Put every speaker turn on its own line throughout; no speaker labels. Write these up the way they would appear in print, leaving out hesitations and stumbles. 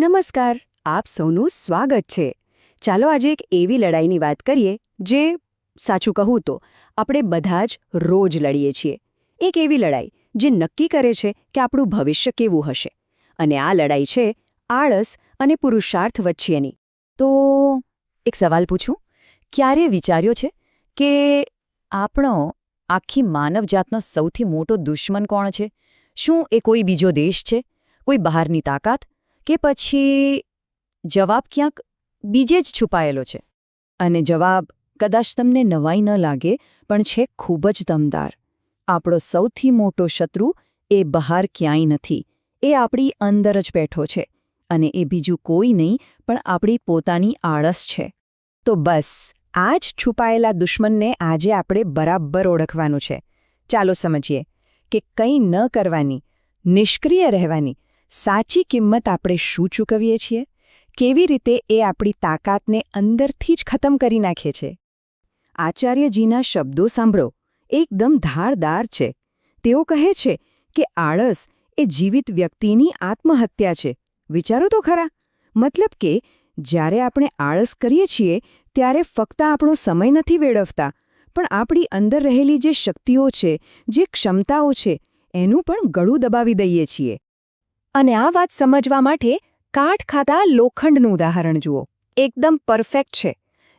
નમસ્કાર, આપ સૌનું સ્વાગત છે. ચાલો આજે એક એવી લડાઈની વાત કરીએ જે, સાચું કહું તો, આપણે બધા જ રોજ લડીએ છીએ. એક એવી લડાઈ જે નક્કી કરે છે કે આપણું ભવિષ્ય કેવું હશે. અને આ લડાઈ છે આળસ અને પુરુષાર્થ વચ્ચેની. તો એક સવાલ પૂછું, ક્યારે વિચાર્યો છે કે આપણો આખી માનવજાતનો સૌથી મોટો દુશ્મન કોણ છે? શું એ કોઈ બીજો દેશ છે, કોઈ બહારની તાકાત, કે પછી જવાબ ક્યાંક બીજે જ છુપાયેલો છે? અને જવાબ કદાચ તમને નવાઈ ન લાગે, પણ છે ખૂબ જ દમદાર. આપણો સૌથી મોટો શત્રુ એ બહાર ક્યાંય નથી, એ આપણી અંદર જ બેઠો છે. અને એ બીજું કોઈ નહીં પણ આપણી પોતાની આળસ છે. તો બસ આ જ છુપાયેલા દુશ્મનને આજે આપણે બરાબર ઓળખવાનું છે. ચાલો સમજીએ કે કંઈ ન કરવાની, નિષ્ક્રિય રહેવાની સાચી કિંમત આપણે શું ચૂકવીએ છીએ, કેવી રીતે એ આપણી તાકાતને અંદરથી જ ખતમ કરી નાખે છે. આચાર્યજીના શબ્દો સાંભળો, એકદમ ધારદાર છે. તેઓ કહે છે કે આળસ એ જીવિત વ્યક્તિની આત્મહત્યા છે. વિચારો તો ખરા. મતલબ કે જ્યારે આપણે આળસ કરીએ છીએ ત્યારે ફક્ત આપણો સમય નથી વેડફતા, પણ આપણી અંદર રહેલી જે શક્તિઓ છે, જે ક્ષમતાઓ છે, એનું પણ ગળું દબાવી દઈએ છીએ. અને આ વાત સમજવા માટે કાટ ખાતા લોખંડનું ઉદાહરણ જુઓ. એકદમ પરફેક્ટ છે.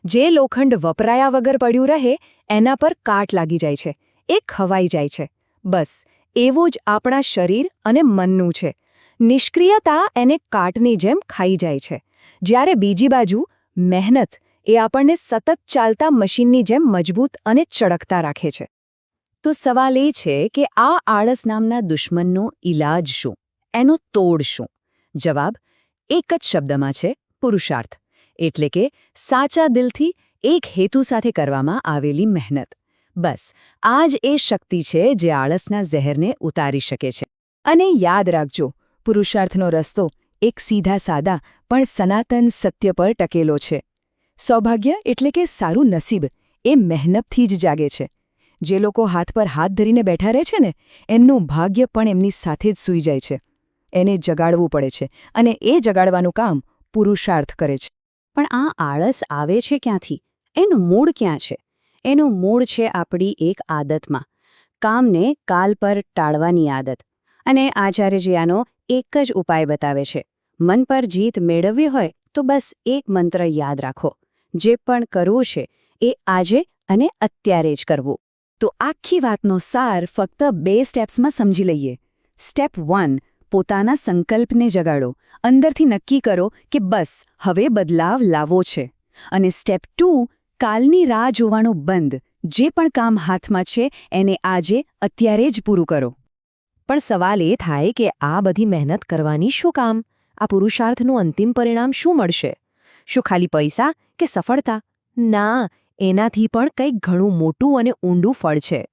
જે લોખંડ વપરાયા વગર પડ્યું રહે એના પર કાટ લાગી જાય છે, એ ખવાઈ જાય છે. બસ એવું જ આપણા શરીર અને મનનું છે. નિષ્ક્રિયતા એને કાટની જેમ ખાઈ જાય છે, જ્યારે બીજી બાજુ મહેનત એ આપણને સતત ચાલતા મશીનની જેમ મજબૂત અને ચળકતા રાખે છે. તો સવાલ એ છે કે આ આળસ નામના દુશ્મનનો ઈલાજ શું, એનો તોડ શું? જવાબ એક જ શબ્દમાં છે: પુરુષાર્થ. એટલે કે સાચા દિલથી એક હેતુ સાથે કરવામાં આવેલી મહેનત. બસ આ જ એ શક્તિ છે જે આળસના ઝેરને ઉતારી શકે છે. અને યાદ રાખજો, પુરુષાર્થનો રસ્તો એક સીધા સાદા પણ સનાતન સત્ય પર ટકેલો છે. સૌભાગ્ય એટલે કે સારું નસીબ એ મહેનતથી જ જાગે છે. જે લોકો હાથ પર હાથ ધરીને બેઠા રહે છે ને, એમનું ભાગ્ય પણ એમની સાથે જ સૂઈ જાય છે. એને જગાડવું પડે છે, અને એ જગાડવાનું કામ પુરુષાર્થ કરે છે. પણ આ આળસ આવે છે ક્યાંથી? એનું મૂળ ક્યાં છે? એનું મૂળ છે આપણી એક આદતમાં, કામને કાલ પર ટાળવાની આદત. અને આચાર્યજી આનો એક જ ઉપાય બતાવે છે. મન પર જીત મેળવવી હોય તો બસ એક મંત્ર યાદ રાખો: જે પણ કરવું છે એ આજે અને અત્યારે જ કરવું. તો આખી વાતનો સાર ફક્ત 2 સ્ટેપ્સમાં સમજી લઈએ. સ્ટેપ 1: પોતાના સંકલ્પને જગાડો. અંદરથી નક્કી કરો કે બસ હવે બદલાવ લાવવો છે. અને સ્ટેપ 2: કાલની રાહ જોવાનું બંધ. જે પણ કામ હાથમાં છે એને આજે અત્યારે જ પૂરું કરો. પણ સવાલ એ થાય કે આ બધી મહેનત કરવાની શું કામ? આ પુરુષાર્થનું અંતિમ પરિણામ શું મળશે? શું ખાલી પૈસા કે સફળતા? ના, એનાથી પણ કંઈક ઘણું મોટું અને ઊંડું ફળ છે.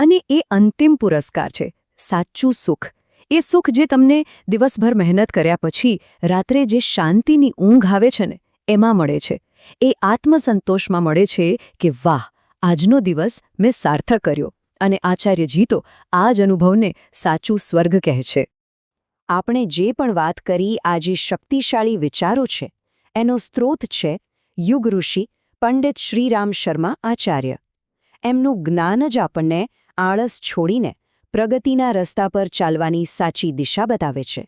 અને એ અંતિમ પુરસ્કાર છે સાચું સુખ. એ સુખ જે તમને દિવસભર મહેનત કર્યા પછી રાત્રે જે શાંતિની ઊંઘ આવે છે ને, એમાં મળે છે. એ આત્મસંતોષમાં મળે છે કે વાહ, આજનો દિવસ મેં સાર્થક કર્યો. અને આચાર્યજી તો આ જ અનુભવને સાચું સ્વર્ગ કહે છે. આપણે જે પણ વાત કરી આ જે શક્તિશાળી વિચારો છે, એનો સ્ત્રોત છે યુગ ઋષિ પંડિત શ્રીરામ શર્મા આચાર્ય. એમનું જ્ઞાન જ આપણને આળસ છોડીને પ્રગતિના રસ્તા પર ચાલવાની સાચી દિશા બતાવે છે.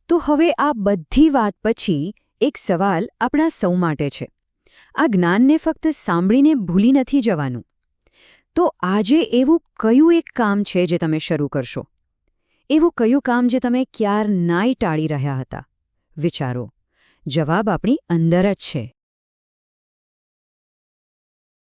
તો હવે આ બધી વાત પછી એક સવાલ આપણા સૌ માટે છે. આ જ્ઞાનને ફક્ત સાંભળીને ભૂલી નથી જવાનું. તો આજે એવું કયું એક કામ છે જે તમે શરૂ કરશો? એવું કયું કામ જે તમે ક્યારનાય ટાળી રહ્યા હતા? વિચારો. જવાબ આપણી અંદર જ છે.